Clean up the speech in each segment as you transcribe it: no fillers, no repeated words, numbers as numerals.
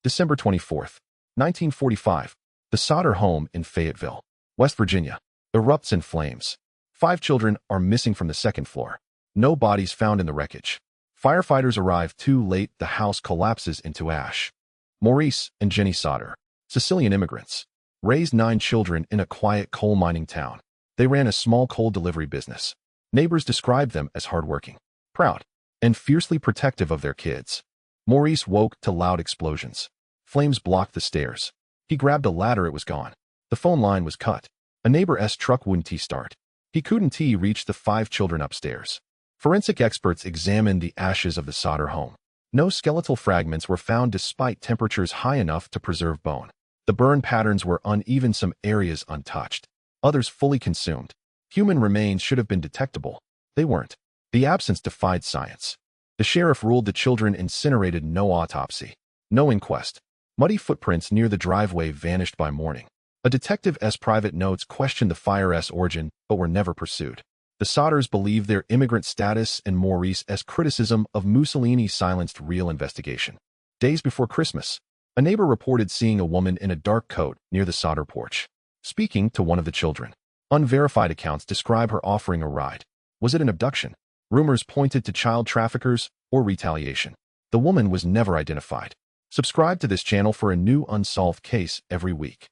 December 24th, 1945. The Sodder home in Fayetteville, West Virginia, erupts in flames. 5 children are missing from the second floor. No bodies found in the wreckage. Firefighters arrive too late. The house collapses into ash. Maurice and Jenny Sodder, Sicilian immigrants, raised 9 children in a quiet coal mining town. They ran a small coal delivery business. Neighbors described them as hardworking, proud, and fiercely protective of their kids. Maurice woke to loud explosions. Flames blocked the stairs. He grabbed a ladder. It was gone. The phone line was cut. A neighbor's truck wouldn't start. He couldn't reach the 5 children upstairs. Forensic experts examined the ashes of the Sodder home. No skeletal fragments were found despite temperatures high enough to preserve bone. The burn patterns were uneven, some areas untouched, others fully consumed. Human remains should have been detectable. They weren't. The absence defied science. The sheriff ruled the children incinerated. No autopsy. No inquest. Muddy footprints near the driveway vanished by morning. A detective's private notes questioned the fire's origin, but were never pursued. The Sodders believed their immigrant status, and Maurice's criticism of Mussolini silenced real investigation. Days before Christmas, a neighbor reported seeing a woman in a dark coat near the Sodder porch, speaking to one of the children. Unverified accounts describe her offering a ride. Was it an abduction? Rumors pointed to child traffickers or retaliation. The woman was never identified. Subscribe to this channel for a new unsolved case every week.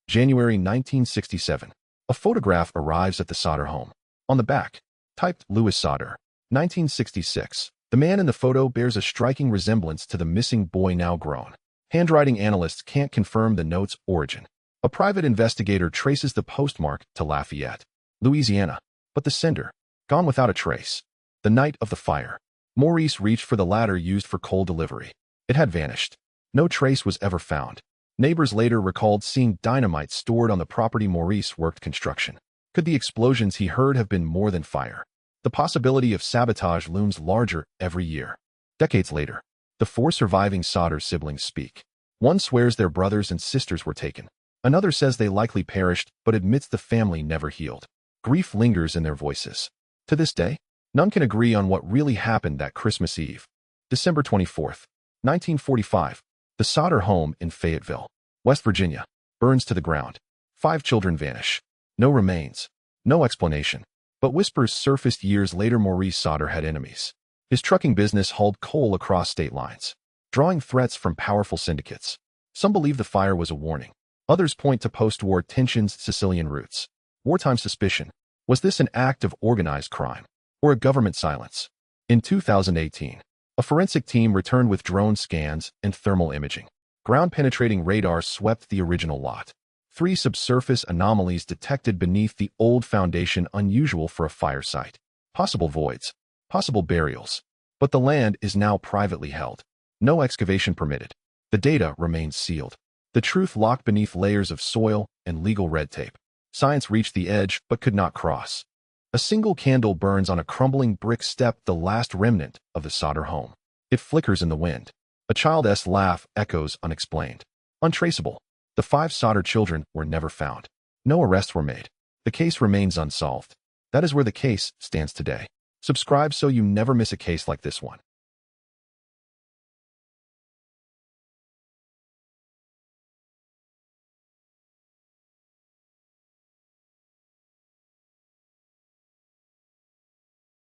January 1967. A photograph arrives at the Sodder home. On the back, typed Louis Sodder, 1966. The man in the photo bears a striking resemblance to the missing boy, now grown. Handwriting analysts can't confirm the note's origin. A private investigator traces the postmark to Lafayette, Louisiana, but the sender, gone without a trace. The night of the fire, Maurice reached for the ladder used for coal delivery. It had vanished. No trace was ever found. Neighbors later recalled seeing dynamite stored on the property. Maurice worked construction. Could the explosions he heard have been more than fire? The possibility of sabotage looms larger every year. Decades later, the 4 surviving Sodder siblings speak. One swears their brothers and sisters were taken. Another says they likely perished, but admits the family never healed. Grief lingers in their voices. To this day, none can agree on what really happened that Christmas Eve. December 24th, 1945. The Sodder home in Fayetteville, West Virginia, burns to the ground. 5 children vanish. No remains. No explanation. But whispers surfaced years later. Maurice Sodder had enemies. His trucking business hauled coal across state lines, drawing threats from powerful syndicates. Some believe the fire was a warning. Others point to post-war tensions, Sicilian roots, wartime suspicion. Was this an act of organized crime or a government silence? In 2018, a forensic team returned with drone scans and thermal imaging. Ground-penetrating radar swept the original lot. 3 subsurface anomalies detected beneath the old foundation, unusual for a fire site. Possible voids, possible burials. But the land is now privately held. No excavation permitted. The data remains sealed. The truth locked beneath layers of soil and legal red tape. Science reached the edge but could not cross. A single candle burns on a crumbling brick step, the last remnant of the Sodder home. It flickers in the wind. A child's laugh echoes unexplained. Untraceable. The 5 Sodder children were never found. No arrests were made. The case remains unsolved. That is where the case stands today. Subscribe so you never miss a case like this one.